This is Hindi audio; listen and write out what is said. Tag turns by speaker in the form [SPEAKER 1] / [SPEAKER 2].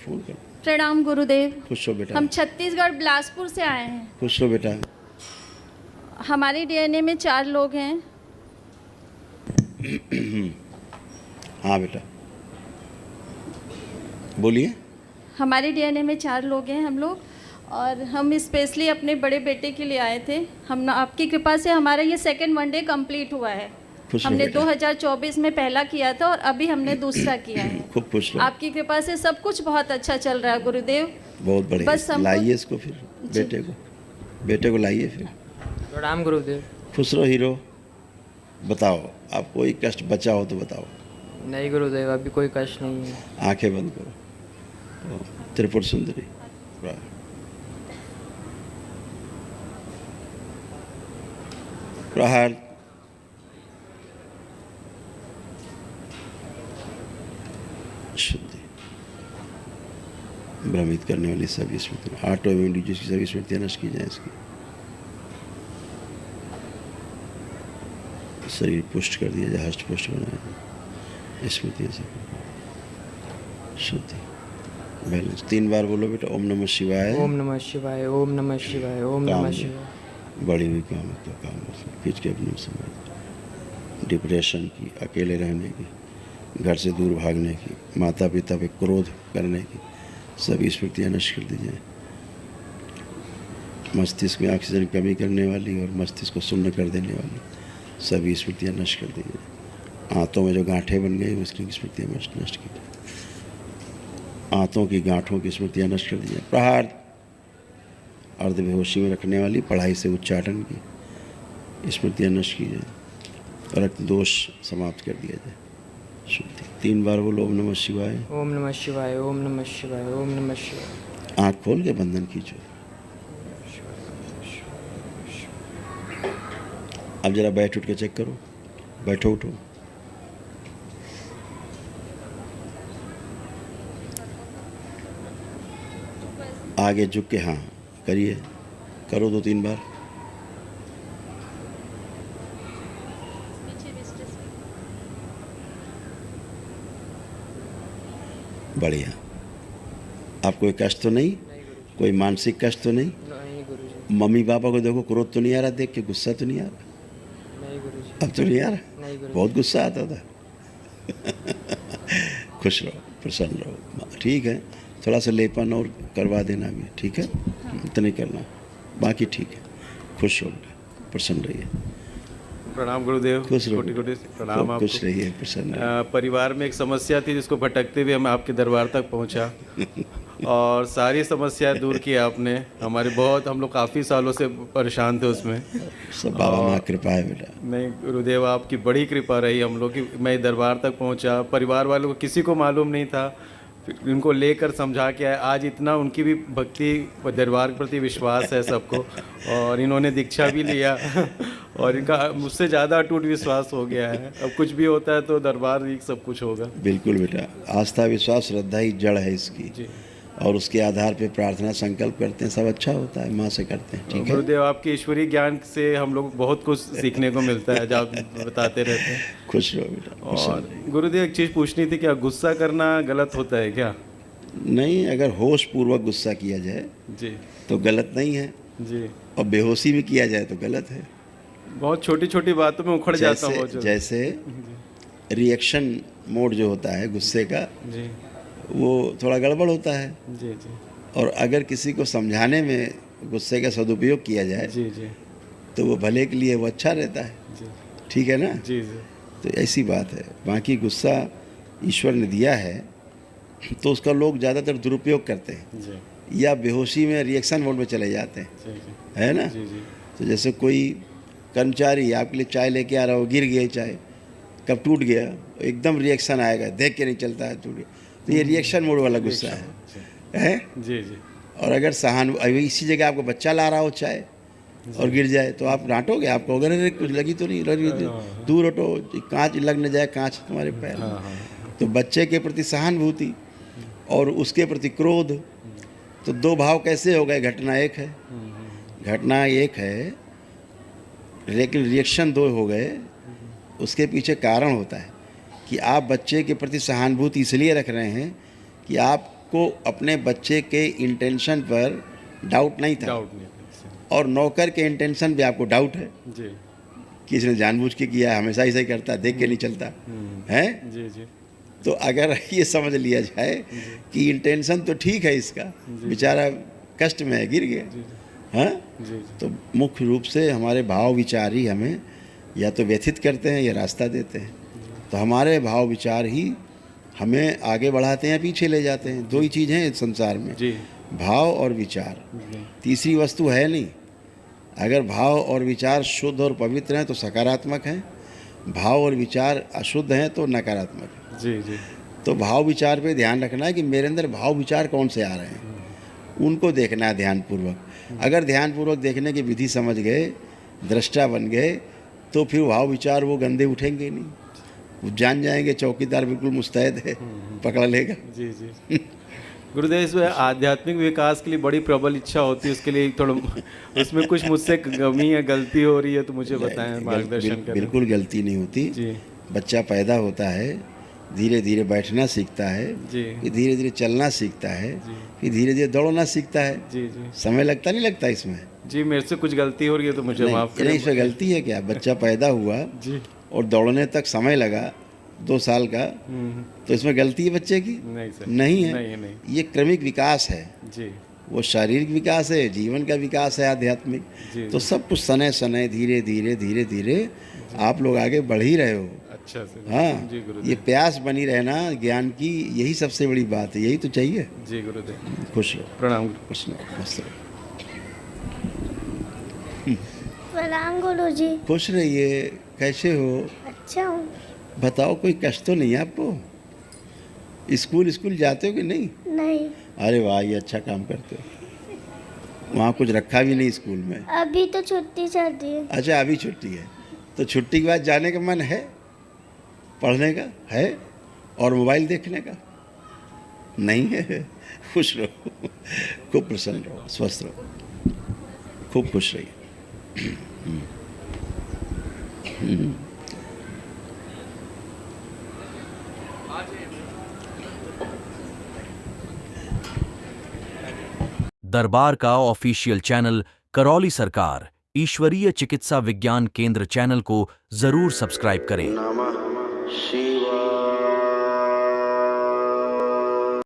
[SPEAKER 1] फ़ोन कर।
[SPEAKER 2] प्रणाम गुरुदेव।
[SPEAKER 1] खुश हो बेटा।
[SPEAKER 2] हम छत्तीसगढ़ बिलासपुर से आए हैं।
[SPEAKER 1] खुश हो बेटा।
[SPEAKER 2] हमारे डीएनए में 4 लोग हैं।
[SPEAKER 1] हाँ बेटा बोलिए।
[SPEAKER 2] हमारे डीएनए में 4 लोग हैं हम लोग, और हम स्पेशली अपने बड़े बेटे के लिए आए थे। हम आपकी कृपा से हमारा ये सेकंड वनडे कंप्लीट हुआ है।
[SPEAKER 1] खुश रहो
[SPEAKER 2] हमने
[SPEAKER 1] बेटा।
[SPEAKER 2] 2024 में पहला किया था और अभी हमने दूसरा किया है।
[SPEAKER 1] खूब खुश रहो।
[SPEAKER 2] आपकी कृपा से सब कुछ बहुत अच्छा चल रहा है गुरुदेव।
[SPEAKER 1] बहुत बढ़िया।
[SPEAKER 2] बस हमको
[SPEAKER 1] लाइए इसको फिर बेटे को लाइए फिर।
[SPEAKER 3] प्रणाम गुरुदेव।
[SPEAKER 1] खुश रहो हीरो। बताओ आप कोई कष्ट बचा हो तो बताओ।
[SPEAKER 3] नहीं गुरुदेव, अभी कोई कष्ट नहीं है।
[SPEAKER 1] आंखें बंद करो। त्रिपुर सुंदरी प्रहार। शुद्धि भ्रमित करने वाली सभी स्मृतियाँ, ऑटो इम्यून डिजीज की सभी स्मृतियाँ नष्ट की जाए। इसकी शरीर पुष्ट कर दिया जाए, हष्ट पुष्ट बनाया स्मृतियों से। शुद्धि बैलेंस। 3 बार बोलो बेटा। ओम नमः शिवाय।
[SPEAKER 3] ओम नमः शिवाय, ओम नमः शिवाय, ओम नमः शिवाय।
[SPEAKER 1] बड़ी हुई काम तो काम खींच के अपने समय। डिप्रेशन की, अकेले रहने की, घर से दूर भागने की, माता पिता पे क्रोध करने की सभी स्मृतियाँ नष्ट कर दी जाए। मस्तिष्क में ऑक्सीजन की कमी करने वाली और मस्तिष्क को शून्य कर देने वाली सभी स्मृतियाँ नष्ट कर दी जाए। आंतों में जो गांठें बन गई उसकी स्मृतियाँ नष्ट की जाए। आंतों की गांठों की स्मृतियाँ नष्ट कर दी जाए। प्रहार। अर्धबेहोशी में रखने वाली, पढ़ाई से उच्चाटन की स्मृतियाँ नष्ट की जाए। रक्त दोष समाप्त कर दिया जाए। शुद्धि। 3 बार बोलो। ओम नमः शिवाय।
[SPEAKER 3] ओम नमः शिवाय, ओम नमः शिवाय, ओम नमः शिवाय।
[SPEAKER 1] आँख खोल के बंधन खींचो। अब जरा बैठ उठ के चेक करो। बैठो उठो। आगे झुक के हाँ करिए। करो 2-3 बार। बढ़िया। आप कोई कष्ट तो नहीं, कोई मानसिक कष्ट तो नहीं?
[SPEAKER 3] नहीं गुरुजी।
[SPEAKER 1] मम्मी पापा को देखो, क्रोध तो नहीं आ रहा देख के? गुस्सा तो नहीं आ रहा?
[SPEAKER 3] नहीं गुरुजी।
[SPEAKER 1] अब तो नहीं आ रहा?
[SPEAKER 3] नहीं गुरुजी।
[SPEAKER 1] बहुत गुस्सा आता था। खुश रहो, प्रसन्न रहो। ठीक है, थोड़ा सा लेपन और करवा देना भी, ठीक है? इतना ही करना, बाकी ठीक है। खुश रहो, प्रसन्न रहिए।
[SPEAKER 4] प्रणाम गुरुदेव।
[SPEAKER 1] खुश रहो।
[SPEAKER 4] कोटि कोटि प्रणाम आपको।
[SPEAKER 1] खुश रहिए, प्रसन्न रहिए।
[SPEAKER 4] परिवार में एक समस्या थी जिसको भटकते हुए हम आपके दरबार तक पहुंचा और सारी समस्या दूर की आपने। हम लोग काफ़ी सालों से परेशान थे उसमें।
[SPEAKER 1] सब बाबा माँ कृपा है बेटा।
[SPEAKER 4] नहीं गुरुदेव, आपकी बड़ी कृपा रही हम लोग की। मैं दरबार तक पहुंचा, परिवार वालों को किसी को मालूम नहीं था, फिर उनको लेकर समझा के आए। आज इतना उनकी भी भक्ति व दरबार के प्रति विश्वास है सबको, और इन्होंने दीक्षा भी लिया और इनका मुझसे ज़्यादा अटूट विश्वास हो गया है। अब कुछ भी होता है तो दरबार ही सब कुछ होगा।
[SPEAKER 1] बिल्कुल बेटा, आस्था विश्वास श्रद्धा ही जड़ है इसकी
[SPEAKER 4] जी।
[SPEAKER 1] और उसके आधार पे प्रार्थना संकल्प करते हैं, सब अच्छा होता है। माँ से करते हैं, ठीक है?
[SPEAKER 4] गुरुदेव, आपके ईश्वरीय ज्ञान से हम लोग बहुत कुछ सीखने को मिलता है, जो आप बताते रहते हैं।
[SPEAKER 1] खुश रहो बेटा।
[SPEAKER 4] और गुरुदेव, एक चीज़ पूछनी थी, क्या गुस्सा करना गलत होता है क्या?
[SPEAKER 1] नहीं, अगर होश पूर्वक गुस्सा किया जाए
[SPEAKER 4] जी
[SPEAKER 1] तो गलत नहीं है,
[SPEAKER 4] जी।
[SPEAKER 1] और बेहोशी में किया जाए तो गलत है।
[SPEAKER 4] बहुत छोटी छोटी बातों में उखड़ जाता हूँ बहुत जल्दी।
[SPEAKER 1] जैसे रिएक्शन मोड जो होता है गुस्से का,
[SPEAKER 4] जी
[SPEAKER 1] वो थोड़ा गड़बड़ होता है।
[SPEAKER 4] जी जी
[SPEAKER 1] और अगर किसी को समझाने में गुस्से का सदुपयोग किया जाए
[SPEAKER 4] जी जी
[SPEAKER 1] तो वो भले के लिए वो अच्छा रहता है,
[SPEAKER 4] जी
[SPEAKER 1] ठीक है ना?
[SPEAKER 4] जी जी।
[SPEAKER 1] तो ऐसी बात है। बाकी गुस्सा ईश्वर ने दिया है तो उसका लोग ज़्यादातर दुरुपयोग करते हैं
[SPEAKER 4] जी
[SPEAKER 1] या बेहोशी में रिएक्शन मोड में चले जाते हैं,
[SPEAKER 4] जी जी
[SPEAKER 1] है ना?
[SPEAKER 4] जी जी
[SPEAKER 1] तो जैसे कोई कर्मचारी आपके लिए चाय लेके आ रहा हो, गिर गया चाय, कब टूट गया, एकदम रिएक्शन आएगा, देख के नहीं चलता है, टूट गया। तो ये रिएक्शन मोड वाला गुस्सा है?
[SPEAKER 4] जी जी।
[SPEAKER 1] और अगर अभी इसी जगह आपको बच्चा ला रहा हो चाय और गिर जाए तो आप डांटोगे? आप कहोगे अरे कुछ लगी तो नहीं, लगी दूर हटो, कांच लग न जाए, कांच तुम्हारे पैर। तो बच्चे के प्रति सहानुभूति और उसके प्रति क्रोध, तो 2 भाव कैसे हो गए? घटना एक है, घटना एक है लेकिन रिएक्शन 2 हो गए। उसके पीछे कारण होता है कि आप बच्चे के प्रति सहानुभूति इसलिए रख रहे हैं कि आप आपको अपने बच्चे के इंटेंशन पर डाउट नहीं था,
[SPEAKER 4] डाउट नहीं है।
[SPEAKER 1] और नौकर के इंटेंशन पे आपको डाउट है
[SPEAKER 4] जी
[SPEAKER 1] कि इसने जानबूझ के किया है, हमेशा ऐसा ही करता है, देख के नहीं चलता है।
[SPEAKER 4] जी जी
[SPEAKER 1] तो अगर ये समझ लिया जाए कि इंटेंशन तो ठीक है इसका, बेचारा कष्ट में है, गिर गया, हाँ,
[SPEAKER 4] जी जी
[SPEAKER 1] तो मुख्य रूप से हमारे भाव विचार ही हमें या तो व्यथित करते हैं या रास्ता देते हैं। तो हमारे भाव विचार ही हमें आगे बढ़ाते हैं, पीछे ले जाते हैं। दो ही चीज़ हैं इस संसार में,
[SPEAKER 4] जी
[SPEAKER 1] भाव और विचार। तीसरी वस्तु है नहीं। अगर भाव और विचार शुद्ध और पवित्र हैं तो सकारात्मक हैं, भाव और विचार अशुद्ध हैं तो नकारात्मक हैं।
[SPEAKER 4] जी जी
[SPEAKER 1] तो भाव विचार पे ध्यान रखना है कि मेरे अंदर भाव विचार कौन से आ रहे हैं, उनको देखना है ध्यानपूर्वक। अगर ध्यानपूर्वक देखने की विधि समझ गए, दृष्टा बन गए, तो फिर भाव विचार वो गंदे उठेंगे नहीं। वो जान जाएंगे चौकीदार बिल्कुल मुस्तैद है, पकड़ लेगा।
[SPEAKER 4] जी जी गुरुदेव, इसमें आध्यात्मिक विकास के लिए बड़ी प्रबल इच्छा होती है, उसके लिए थोड़ा उसमें कुछ मुझसे कमी है, गलती हो रही है तो मुझे बताएं, मार्गदर्शन करें।
[SPEAKER 1] बिल्कुल गलती नहीं होती।
[SPEAKER 4] जी
[SPEAKER 1] बच्चा पैदा होता है, धीरे धीरे बैठना सीखता है,
[SPEAKER 4] जी
[SPEAKER 1] फिर धीरे धीरे चलना सीखता है, फिर धीरे धीरे दौड़ना सीखता है।
[SPEAKER 4] जी जी
[SPEAKER 1] समय लगता नहीं लगता इसमें?
[SPEAKER 4] जी मेरे से कुछ गलती हो रही है तो मुझे माफ़
[SPEAKER 1] नहीं,
[SPEAKER 4] करें।
[SPEAKER 1] इसमें गलती है क्या? बच्चा पैदा हुआ
[SPEAKER 4] जी
[SPEAKER 1] और दौड़ने तक समय लगा 2 साल का, तो इसमें गलती है बच्चे की?
[SPEAKER 4] नहीं सर,
[SPEAKER 1] नहीं है।
[SPEAKER 4] नहीं नहीं
[SPEAKER 1] ये क्रमिक विकास है,
[SPEAKER 4] जी
[SPEAKER 1] वो शारीरिक विकास है, जीवन का विकास है, आध्यात्मिक।
[SPEAKER 4] जी
[SPEAKER 1] तो सब कुछ सनय सनय धीरे धीरे धीरे धीरे आप लोग आगे बढ़ ही रहे हो।
[SPEAKER 4] अच्छा सर।
[SPEAKER 1] हाँ,
[SPEAKER 4] जी गुरुदेव।
[SPEAKER 1] ये प्यास बनी रहना ज्ञान की, यही सबसे बड़ी बात है, यही तो चाहिए।
[SPEAKER 4] जी गुरुदेव,
[SPEAKER 1] खुश रहो,
[SPEAKER 4] प्रणाम।
[SPEAKER 1] खुश रहो, मस्त रहो,
[SPEAKER 5] प्रणाम गुरुजी।
[SPEAKER 1] खुश रहिए। कैसे हो?
[SPEAKER 5] अच्छा हूँ।
[SPEAKER 1] बताओ, कोई कष्ट तो नहीं है आपको? स्कूल जाते हो कि नहीं?
[SPEAKER 5] नहीं,
[SPEAKER 1] अरे वाह, ये अच्छा काम करते हो। वहाँ कुछ रखा भी नहीं स्कूल में?
[SPEAKER 5] अभी तो छुट्टी चल रही है।
[SPEAKER 1] अच्छा, अभी छुट्टी है, तो छुट्टी के बाद जाने का मन है? पढ़ने का है और मोबाइल देखने का नहीं है? खुश रहो, खूब प्रसन्न रहो, स्वस्थ रहो, खूब खुश रहिए।
[SPEAKER 6] दरबार का ऑफिशियल चैनल करौली सरकार ईश्वरीय चिकित्सा विज्ञान केंद्र चैनल को जरूर सब्सक्राइब करें।
[SPEAKER 1] नमः शिवाय।